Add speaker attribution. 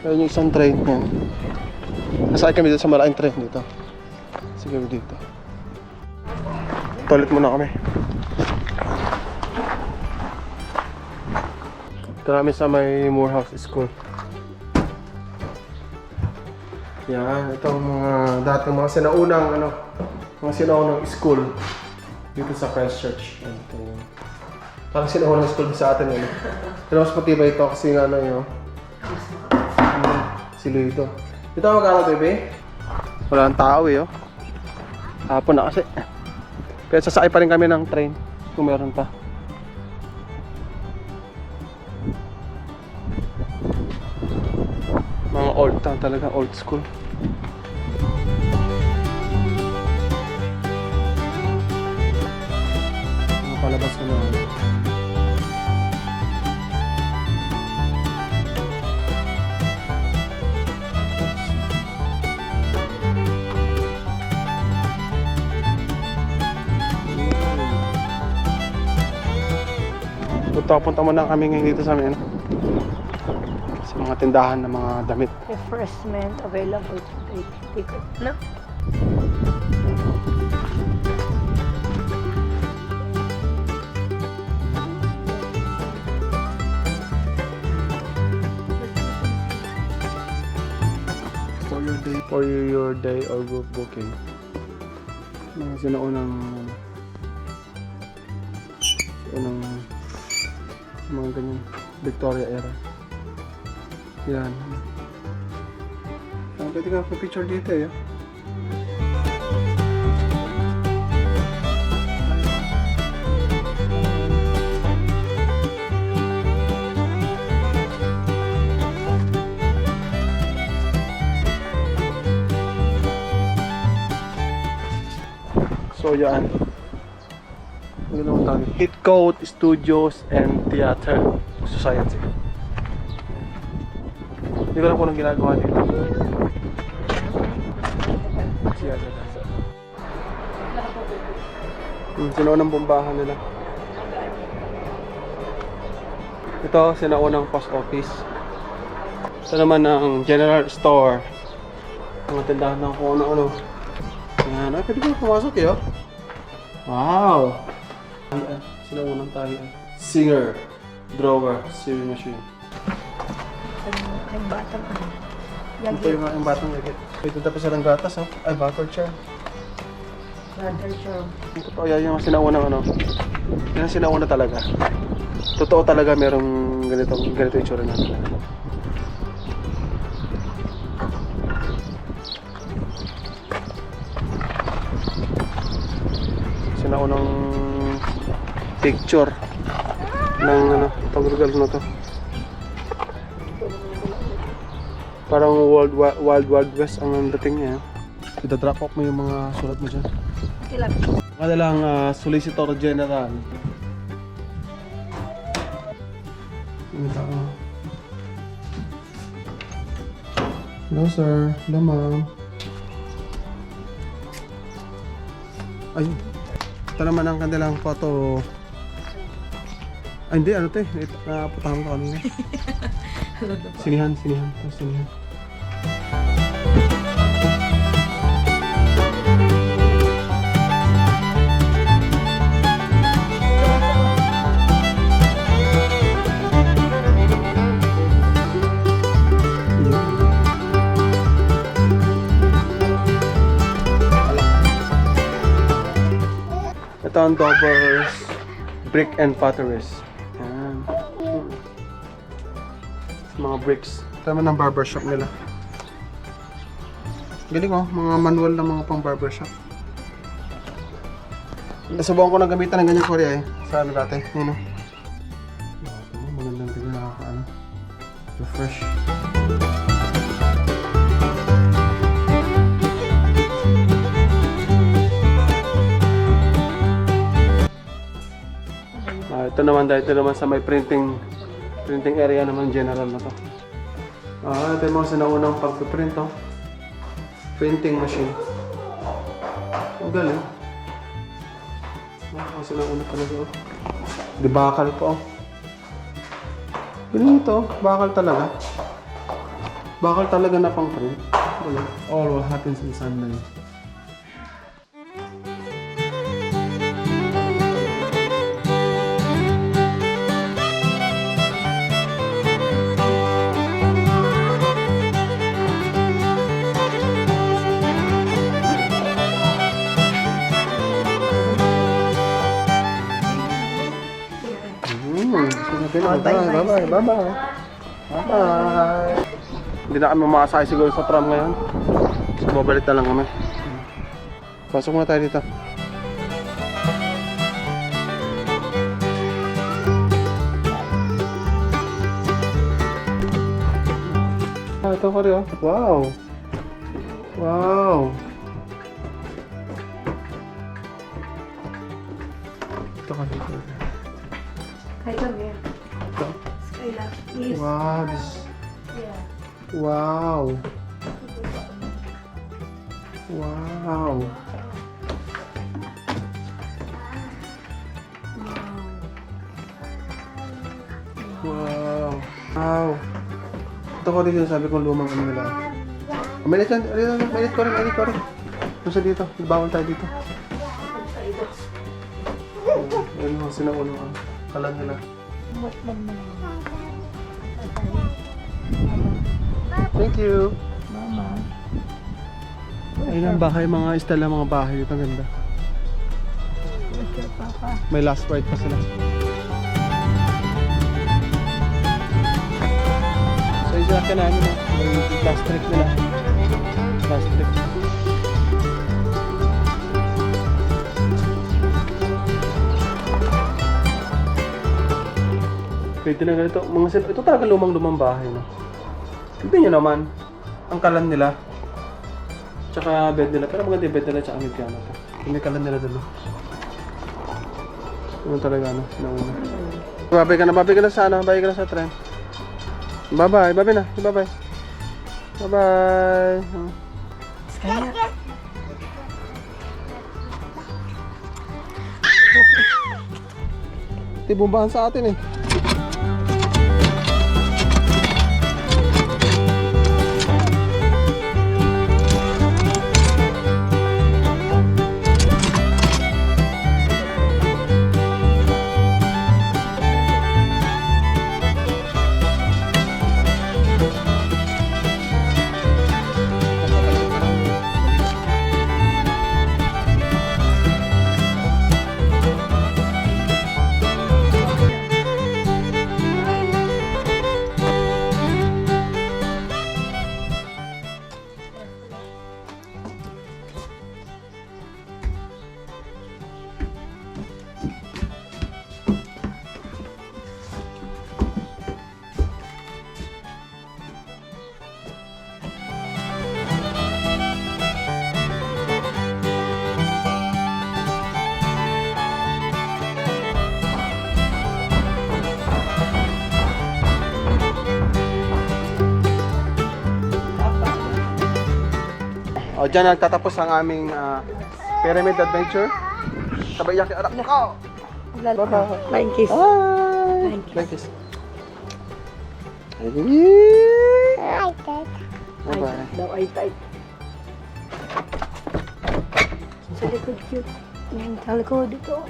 Speaker 1: Ayun yung isang train yan. Nasakay kami dito sa malaking train dito. Sige kami dito. Toilet muna kami. Ito namin sa may Morehouse School. Yan, ito ang mga dating mga sinaunang mga sinaunang school dito sa Christchurch. Ito yung parang sinaunang school sa atin yun. Pero mas matibay ito kasi nga yun. Silo ito. Ito ang magkano, bebe? Wala nang tao eh, oh. Hapon na kasi. Kaya sasakay pa rin kami ng train kung meron pa. Mga old town talaga, old school. Mga palabas ko na. Punta muna kami ngayon dito sa amin. Sa mga tindahan ng mga damit.
Speaker 2: Refreshment available today. Ticket na.
Speaker 1: For your day or group booking. Mga sinaunang mga ganyan Victoria era. Yan. Pwede ka pa-picture dito eh. So yan. Heathcote Studios and Theatre Society. Hindi ko alam kung anong ginagawa dito. Sinaunang bombahan nila. Ito, sinaunang post office. Ito naman ang general store. Mga tindahan ng kung ano-ano. Yan, pwede ko pumasok eh, oh. Wow! Sinaunang tayo. Singer, drawer, sewing machine.
Speaker 2: Ay, batang ano.
Speaker 1: Ito yung batang yagit. Ito tapos silang gatas, oh. Ay, butter chair.
Speaker 2: Butter chair.
Speaker 1: Ang totoo yan yung sinaunang yan ang sinauna talaga. Totoo talaga merong ganito yung tsura na talaga. Sinaunang picture ng itong lugar na to. Parang Wild West ang dating niya. Ida-drop off mo yung mga sulat mo dyan. Kadalang Solicitor General. Hello sir, hello ma'am. Ayun. Ito naman ang kanilang photo. Ay hindi, ano to eh. Naputahan ko kanina. Sinihan. Ito ang Dover's Brick and Potteries. Ayan. Mga bricks. Ito naman ang barbershop nila. Galing oh, mga manual na mga pang barbershop. Nasubukan ko na gamitan ng ganyan Korea eh. Sa ano dati, yun oh. Magandang tignan nakaka refresh. Ito naman sa may printing area naman general na to. Ito yung mga sinaunang pagpiprint oh. Printing machine. Ang galing. Mga sinaunang talaga oh. Di bakal po oh. Galing ito, bakal talaga. Bakal talaga na pang print. All what happens in Sunday. Bye-bye. Bye-bye. Bye-bye. Hindi na kami makasakay siguro sa tram ngayon. So, babalik na lang kami. Pasok muna tayo dito. Ah, ito ko rin oh. Wow! Wow! Ito ka dito.
Speaker 2: Hi, come here.
Speaker 1: Ito.
Speaker 2: Skyla, please.
Speaker 1: Wow! This...
Speaker 2: Yeah.
Speaker 1: Wow! Wow! Wow! Wow! Ito ko rin sabi kong lumang ano nila. Mainit yan! Mainit ko rin! Doon sa dito. Bawal tayo dito. Ayun mga sinaunong ang kalan nila. Thank you!
Speaker 2: Mama.
Speaker 1: Ayun ang bahay, mga estala, mga bahay. Ito ang ganda.
Speaker 2: What's your papa?
Speaker 1: May last ride pa sila. So isa ka namin na. May last trip nila. Last trip. Pwede na ganito. Ito talaga lumang bahay. No? Tignan nyo naman. Ang kalan nila. Tsaka bed nila. Pero maganda yung bed nila tsaka may piano pa. Yung may kalan nila doon. No? Yung talaga ano. Nauna. Babay ka na sa ano. Babay ka na sa tren. Bye-bye. Babay na. Bye-bye. Bye-bye.
Speaker 2: Skyla.
Speaker 1: Tibumbahan sa atin eh. O, dyan nagtatapos ang aming pyramid adventure. Sabay iyak yung anak ko.
Speaker 2: Bye-bye. Flying kiss.
Speaker 1: Bye!
Speaker 2: Flying
Speaker 1: Like
Speaker 2: kiss.
Speaker 1: this.
Speaker 2: Ay,
Speaker 1: Bye-bye.
Speaker 2: daw ay tight. Sa likod cute. Yung sa likod dito.